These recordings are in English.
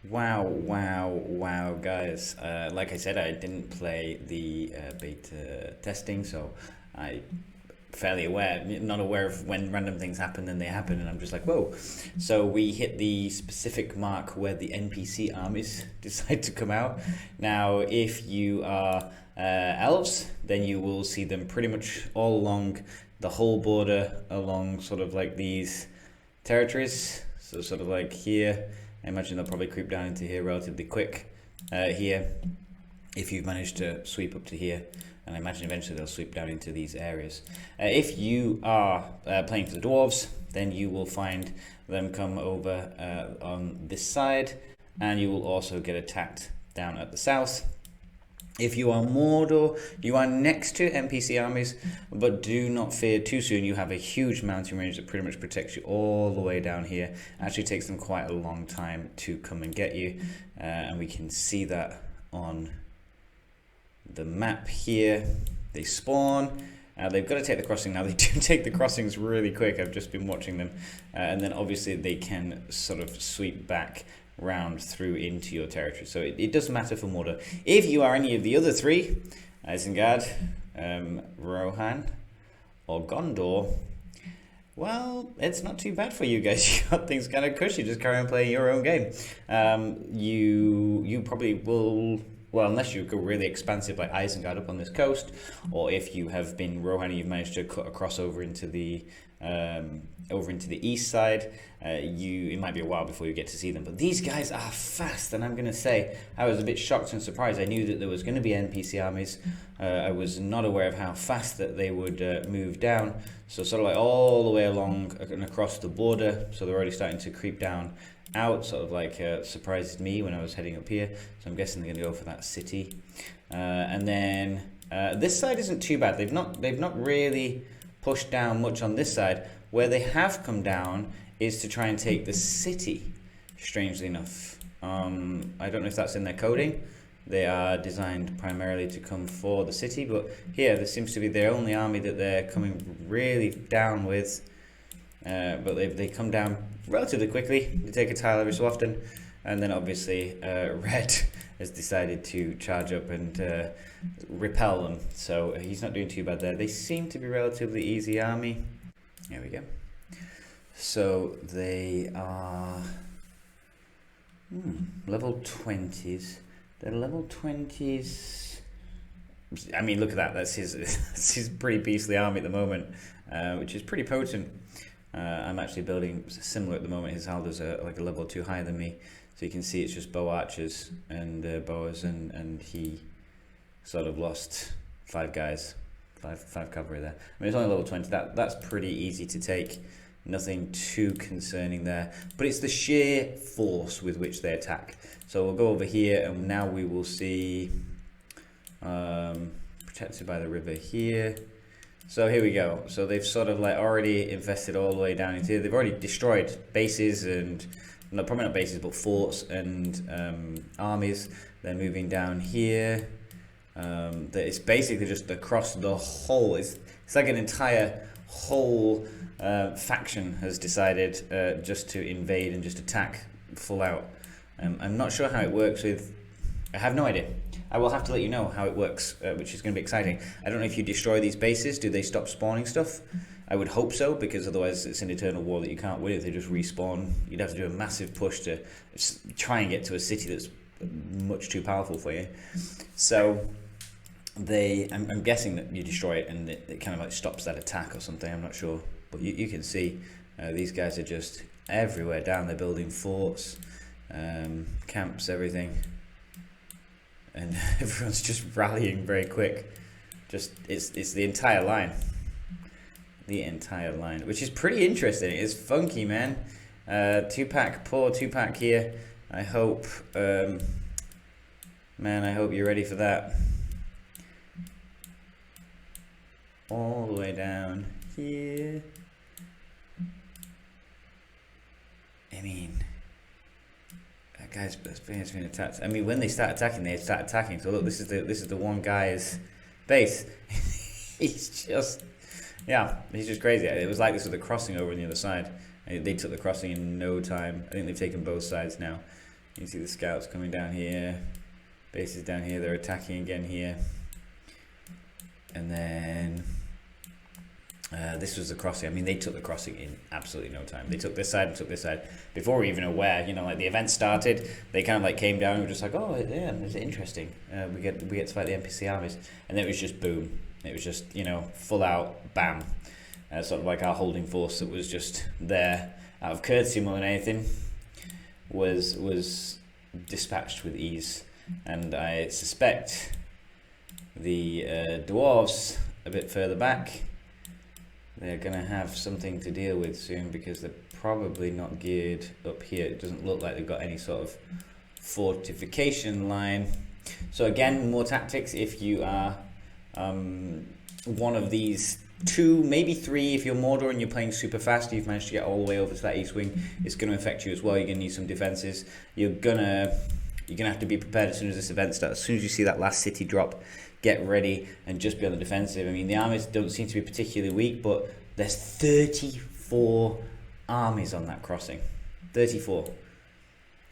Wow, guys. Like I said, I didn't play the beta testing, so I fairly aware, not aware of when random things happen, and they happen, and I'm just like, whoa. So we hit the specific mark where the NPC armies decide to come out. Now, if you are elves, then you will see them pretty much all along the whole border, along sort of like these territories. So sort of like here, I imagine they'll probably creep down into here relatively quick. Here, if you've managed to sweep up to here, and I imagine eventually they'll sweep down into these areas. If you are playing for the dwarves, then you will find them come over on this side, and you will also get attacked down at the south. If you are Mordor, you are next to NPC armies, but do not fear too soon. You have a huge mountain range that pretty much protects you all the way down here. It actually takes them quite a long time to come and get you, and we can see that on the map here. They spawn. They've got to take the crossing now. They do take the crossings really quick. I've just been watching them, and then obviously they can sort of sweep back round through into your territory. So it doesn't matter for Mordor. If you are any of the other three, Isengard, Rohan, or Gondor, well, it's not too bad for you guys. You got things kind of cushy. Just carry on playing your own game. You probably will. Well, unless you go really expansive like Isengard up on this coast, or if you have been Rohan and you've managed to cut across over into the east side, it might be a while before you get to see them. But these guys are fast, and I'm going to say I was a bit shocked and surprised. I knew that there was going to be NPC armies. I was not aware of how fast that they would move down. So sort of like all the way along and across the border. So they're already starting to creep down out, sort of like surprised me when I was heading up here. So I'm guessing they're going to go for that city, and then this side isn't too bad. They've not really pushed down much on this side. Where they have come down is to try and take the city, strangely enough. I don't know if that's in their coding. They are designed primarily to come for the city, but here this seems to be their only army that they're coming really down with. But they come down relatively quickly. They take a tile every so often, and then obviously Red has decided to charge up and repel them. So he's not doing too bad there. They seem to be relatively easy army. There we go. So they are level 20s. They're level 20s. I mean, look at that. That's his pretty beastly army at the moment, which is pretty potent. I'm actually building similar at the moment. His Haldar's like a level 2 higher than me, so you can see it's just bow archers and bows, and he sort of lost 5 guys, five cavalry there. I mean, it's only level 20. That's pretty easy to take. Nothing too concerning there, but it's the sheer force with which they attack. So we'll go over here, and now we will see protected by the river here. So here we go. So they've sort of like already invested all the way down into here. They've already destroyed bases and, no, probably not bases, but forts and armies. They're moving down here. It's basically just across the whole. It's like an entire whole faction has decided just to invade and just attack full out. I'm not sure how it works with. I have no idea. I will have to let you know how it works, which is going to be exciting. I don't know if you destroy these bases, do they stop spawning stuff? I would hope so, because otherwise it's an eternal war that you can't win if they just respawn. You'd have to do a massive push to try and get to a city that's much too powerful for you. So I'm guessing that you destroy it and it kind of like stops that attack or something. I'm not sure, but you can see these guys are just everywhere down. They're building forts, camps, everything. And everyone's just rallying very quick. It's the entire line. The entire line, which is pretty interesting. It's funky, man. 2-pack, poor 2-pack here. I hope, man, I hope you're ready for that. All the way down here. I mean, guy's been attacked. I mean, when they start attacking, they start attacking. So look, this is the one guy's base. He's just crazy. It was like this with the crossing over on the other side. They took the crossing in no time. I think they've taken both sides now. You can see the scouts coming down here, bases down here, they're attacking again here. And then this was the crossing. I mean, they took the crossing in absolutely no time. They took this side and took this side before we even aware. You know, like the event started, they kind of like came down and were just like, oh yeah, it's interesting. We get to fight the NPC armies, and then it was just boom. It was just, you know, full out bam. Sort of like our holding force that was just there out of courtesy more than anything was dispatched with ease. And I suspect the dwarves a bit further back, they're going to have something to deal with soon, because they're probably not geared up here. It doesn't look like they've got any sort of fortification line. So again, more tactics if you are one of these two, maybe three. If you're Mordor and you're playing super fast, you've managed to get all the way over to that east wing, it's going to affect you as well. You're going to need some defenses. You're gonna have to be prepared as soon as this event starts. As soon as you see that last city drop, get ready and just be on the defensive. I mean, the armies don't seem to be particularly weak, but there's 34 armies on that crossing. 34.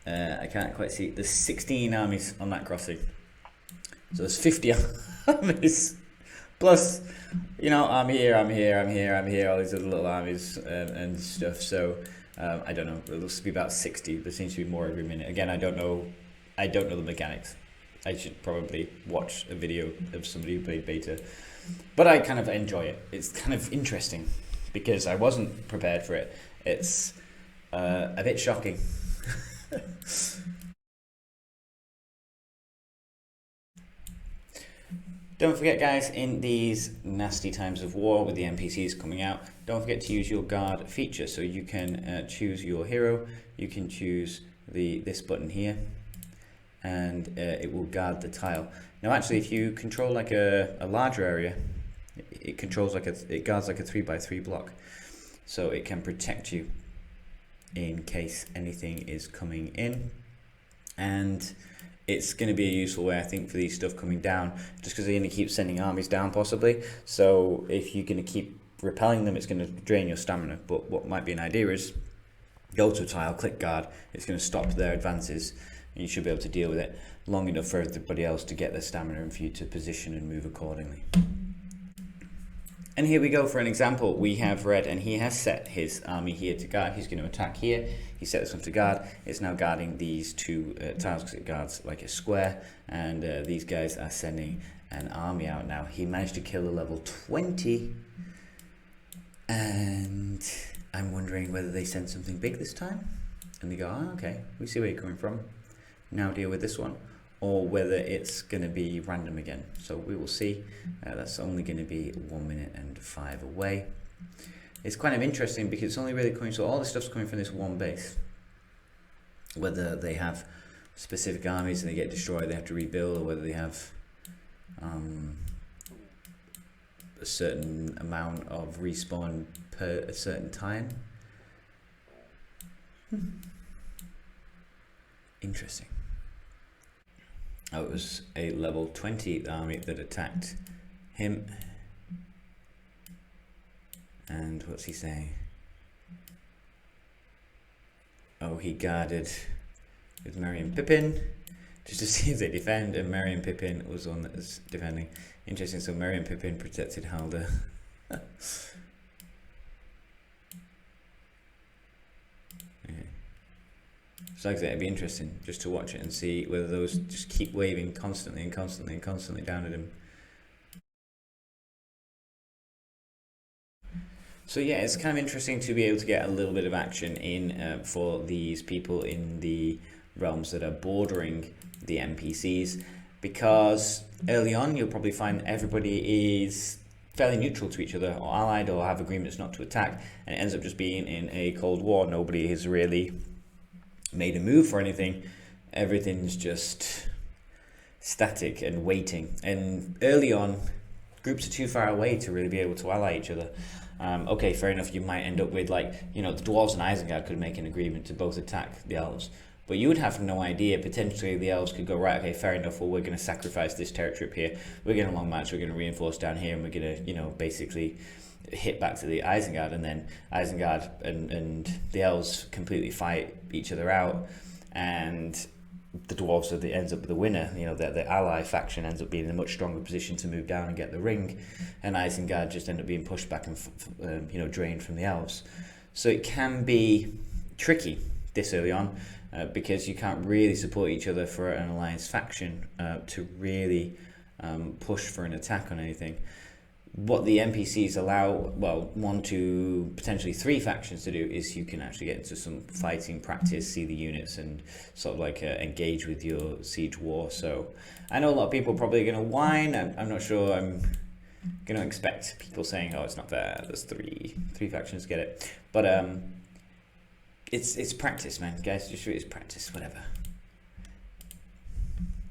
I can't quite see. There's 16 armies on that crossing. So there's 50 armies. Plus, you know, I'm here, all these other little armies and stuff. So I don't know. It looks to be about 60. There seems to be more every minute. Again, I don't know the mechanics. I should probably watch a video of somebody who played beta. But I kind of enjoy it. It's kind of interesting because I wasn't prepared for it. It's a bit shocking. Don't forget, guys, in these nasty times of war with the NPCs coming out, don't forget to use your guard feature. So you can choose your hero. You can choose this button here, and it will guard the tile. Now, actually, if you control like a larger area, it guards like a 3x3 block, so it can protect you in case anything is coming in. And it's going to be a useful way, I think, for these stuff coming down, just because they're going to keep sending armies down possibly. So if you're going to keep repelling them, it's going to drain your stamina. But what might be an idea is go to a tile, click guard. It's going to stop their advances, and you should be able to deal with it long enough for everybody else to get their stamina and for you to position and move accordingly. And here we go for an example. We have Red, and he has set his army here to guard. He's going to attack here. He set this one to guard. It's now guarding these two tiles because it guards like a square. And these guys are sending an army out now. He managed to kill a level 20. And I'm wondering whether they send something big this time. And they go, oh, okay, we see where you're coming from. Now deal with this one. Or whether it's going to be random again. So we will see. That's only going to be 1 minute and 5 away. It's kind of interesting because it's only really coming, so all this stuff's coming from this one base. Whether they have specific armies and they get destroyed, they have to rebuild, or whether they have a certain amount of respawn per a certain time. Interesting. Oh, it was a level 20 army that attacked him. And what's he saying? Oh, he guarded with Merry and Pippin just to see if they defend, and Merry and Pippin was the one that was defending. Interesting, so Merry and Pippin protected Halder. So like I said, it'd be interesting just to watch it and see whether those just keep waving constantly and constantly and constantly down at him. So yeah, it's kind of interesting to be able to get a little bit of action in for these people in the realms that are bordering the NPCs, because early on you'll probably find everybody is fairly neutral to each other, or allied, or have agreements not to attack, and it ends up just being in a cold war. Nobody has really made a move for anything. Everything's just static and waiting, and early on groups are too far away to really be able to ally each other. Okay, fair enough, you might end up with, like, you know, the dwarves and Isengard could make an agreement to both attack the elves, but you would have no idea. Potentially the elves could go, right, okay, fair enough, well, we're going to sacrifice this territory up here, we're going to long march, we're going to reinforce down here, and we're going to, you know, basically hit back to the Isengard, and then Isengard and the elves completely fight each other out, and the dwarves ends up the winner. You know, the ally faction ends up being in a much stronger position to move down and get the ring, and Isengard just end up being pushed back and drained from the elves. So it can be tricky this early on, because you can't really support each other for an alliance faction to really push for an attack on anything. What the NPCs allow, well, 1 to potentially 3 factions to do is you can actually get into some fighting practice, see the units, and sort of like engage with your siege war. So I know a lot of people are probably going to whine. I'm not sure I'm going to expect people saying, oh, it's not fair, there's three factions, get it. But it's practice, man, guys. Just it's practice, whatever.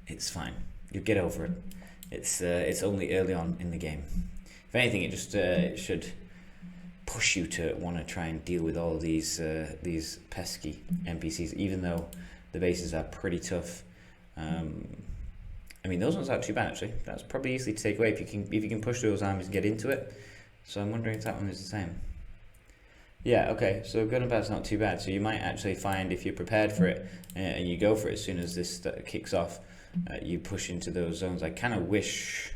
It's fine. You'll get over it. It's only early on in the game. If anything, it just should push you to want to try and deal with all of these pesky NPCs, even though the bases are pretty tough. I mean, those ones aren't too bad actually. That's probably easy to take away if you can push those armies and get into it. So I'm wondering if that one is the same. Yeah, okay, so good and bad's not too bad. So you might actually find, if you're prepared for it and you go for it as soon as this kicks off, you push into those zones. I kind of wish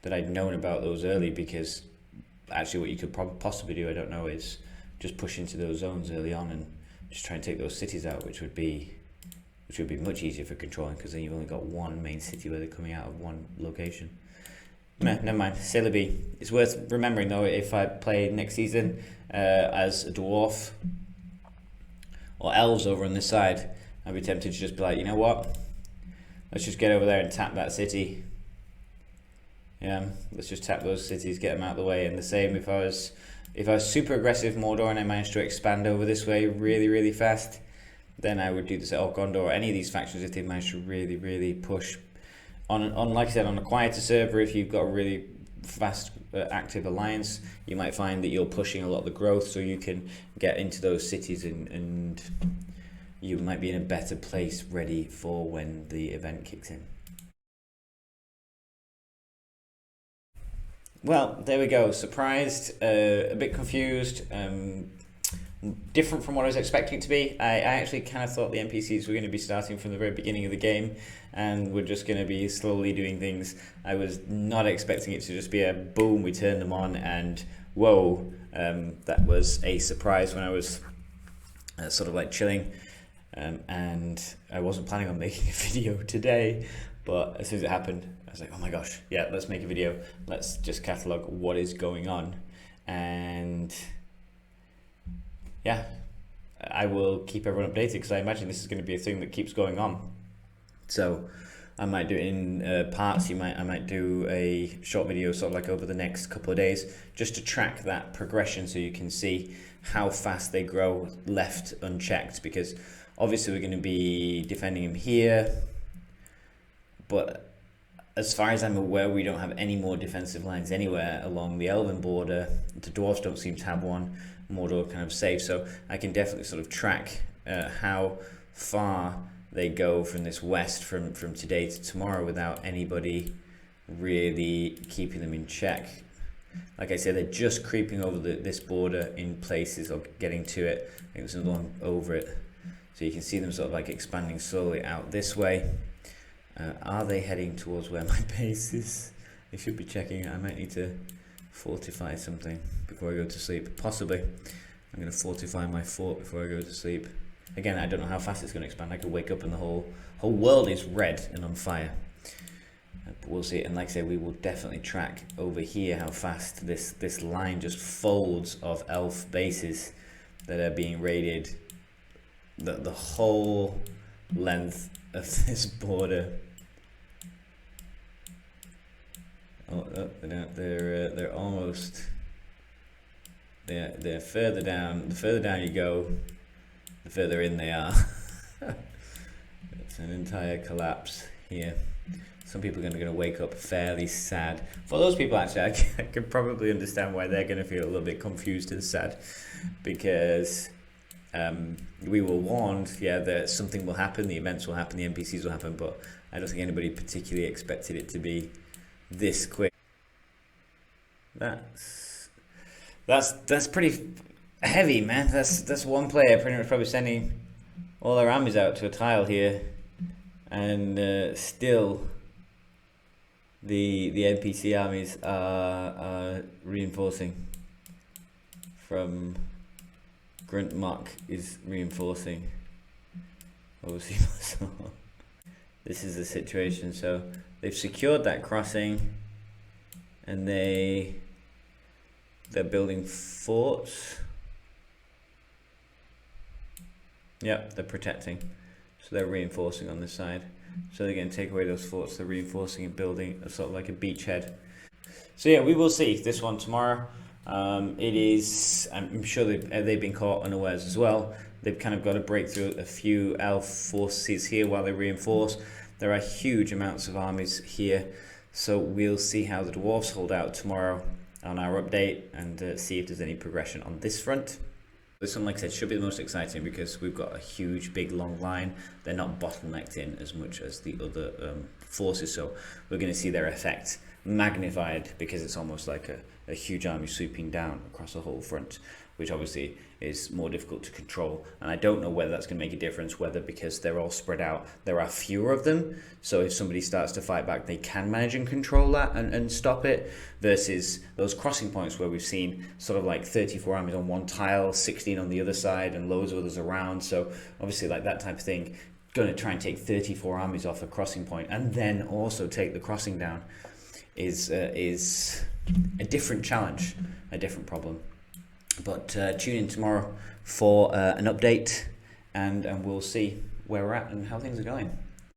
that I'd known about those early, because actually what you could possibly do, I don't know, is just push into those zones early on and just try and take those cities out, which would be much easier for controlling, because then you've only got one main city where they're coming out of one location. Never mind, Sailor B. It's worth remembering though, if I play next season as a dwarf or elves over on this side, I'd be tempted to just be like, you know what, let's just get over there and tap that city. Yeah, let's just tap those cities, get them out of the way. And the same if I was super aggressive Mordor and I managed to expand over this way really, really fast, then I would do this at Gondor, or any of these factions if they manage to really, really push. On like I said, on a quieter server, if you've got a really fast active alliance, you might find that you're pushing a lot of the growth, so you can get into those cities and you might be in a better place ready for when the event kicks in. Well, there we go. Surprised, a bit confused, different from what I was expecting it to be. I actually kind of thought the NPCs were going to be starting from the very beginning of the game and we're just going to be slowly doing things. I was not expecting it to just be a boom, we turn them on, and whoa, that was a surprise when I was sort of like chilling, and I wasn't planning on making a video today, but as soon as it happened, I was like, oh my gosh, yeah, let's make a video. Let's just catalog what is going on. And yeah, I will keep everyone updated, because I imagine this is going to be a thing that keeps going on. So I might do it in parts. I might do a short video sort of like over the next couple of days, just to track that progression, so you can see how fast they grow left unchecked, because obviously we're going to be defending him here, but as far as I'm aware, we don't have any more defensive lines anywhere along the Elven border. The dwarves don't seem to have one. Mordor kind of safe, so I can definitely sort of track how far they go from this west from today to tomorrow without anybody really keeping them in check. Like I said, they're just creeping over this border in places, or getting to it. I think there's another one over it, so you can see them sort of like expanding slowly out this way. Are they heading towards where my base is? I should be checking. I might need to fortify something before I go to sleep. Possibly. I'm going to fortify my fort before I go to sleep. Again, I don't know how fast it's going to expand. I could wake up and the whole world is red and on fire. But we'll see. And like I say, we will definitely track over here how fast this line just folds of elf bases that are being raided. The whole length of this border. Oh, they're almost. They're further down. The further down you go, the further in they are. It's an entire collapse here. Some people are going to wake up fairly sad. For those people, actually, I could probably understand why they're going to feel a little bit confused and sad, because we were warned, yeah, that something will happen, the events will happen, the NPCs will happen, but I don't think anybody particularly expected it to be this quick. That's pretty heavy, man. That's one player pretty much probably sending all our armies out to a tile here, and still the NPC armies are reinforcing. From Grunt Mock is reinforcing. Obviously, so this is the situation. So they've secured that crossing, and they're building forts. Yep, they're protecting. So they're reinforcing on this side. So they're going to take away those forts. They're reinforcing and building a sort of like a beachhead. So yeah, we will see this one tomorrow. It is, I'm sure they've been caught unawares as well. They've kind of got to break through a few elf forces here while they reinforce. There are huge amounts of armies here. So we'll see how the dwarves hold out tomorrow on our update, and see if there's any progression on this front. This one, like I said, should be the most exciting because we've got a huge, big, long line. They're not bottlenecked in as much as the other forces, so we're going to see their effect magnified because it's almost like a huge army swooping down across the whole front, which obviously is more difficult to control. And I don't know whether that's going to make a difference, whether because they're all spread out, there are fewer of them, so if somebody starts to fight back, they can manage and control that and stop it, versus those crossing points where we've seen sort of like 34 armies on one tile, 16 on the other side, and loads of others around. So obviously like that type of thing, going to try and take 34 armies off a crossing point and then also take the crossing down is a different challenge, a different problem. But tune in tomorrow for an update, and we'll see where we're at and how things are going.